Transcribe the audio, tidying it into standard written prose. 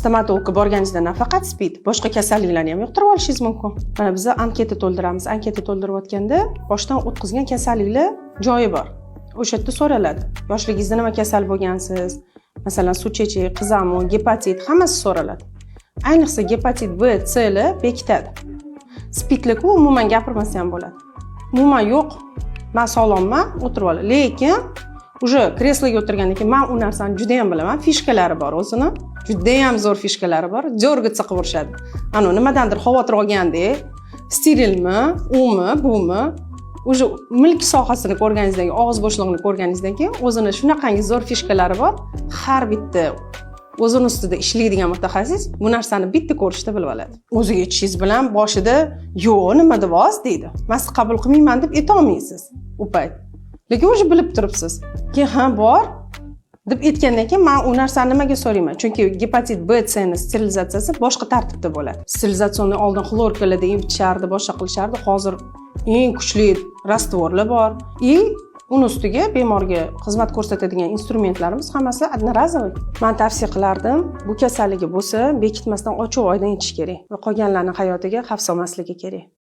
stomatologga borganingizda nafaqat spid, boshqa kasalliklarni ham yuqtirib olishingiz mumkin. Mana biz anketa to'ldiramiz. Anketa to'ldirayotganda boshdan o'tkazgan kasalliklar joyi bor. O'sha yerda so'raladi. Yoshligingizda nima kasal bo'lgansiz? Masalan, suv chechish, qizamur, gepatit hammasi so'raladi. Ayniqsa gepatit B, C lar bekitadi. Spidlikku umuman gapirmasa ham bo'ladi. Umuman yo'q. Men sog'lomman, o'tirib olaman. Lekin уже kresloga o'tirgandan keyin men u narsani juda ham bilaman. Fishkalari bor o'zini. Juda ham zo'r fishkalari bor. Jo'rgitsa qilib urishadi. Ana nimadandir xavotir olgandek, sterilmi, umi, bumi, уже milk sohasini ko'rganingizdagi, og'iz bo'shlig'ini ko'rganingizdan keyin o'zini shunaqangi zo'r fishkalari bor. Har bitta o'zini ustida ishlaydigan mutaxassis bu narsani bitta ko'rishda bilib oladi. O'ziga yetishingiz bilan boshida yo'q, nima deb oz deydi. Mas qabul qilmayman deb aytolmaysiz u payt. Lekin o'zi bilib turibsiz. Keyin ha bor deb aytgandan keyin men u narsani nimaga so'rayman? Chunki gepatit B, C ni sterilizatsiyasi boshqa tartibda bo'ladi. Sterilizatsiyani oldin xlorkalarda emtishardi, boshqa qilishardi. Hozir eng kuchli rastvorlar bor. Uni ustiga bemorga xizmat ko'rsatadigan instrumentlarimiz hammasi одноразовый. Men tavsiya qilardim, bu kasalligi bo'lsa, bekitmasdan ochiq oydan ichish kerak va qolganlarning hayotiga xavf solmasligi kerak.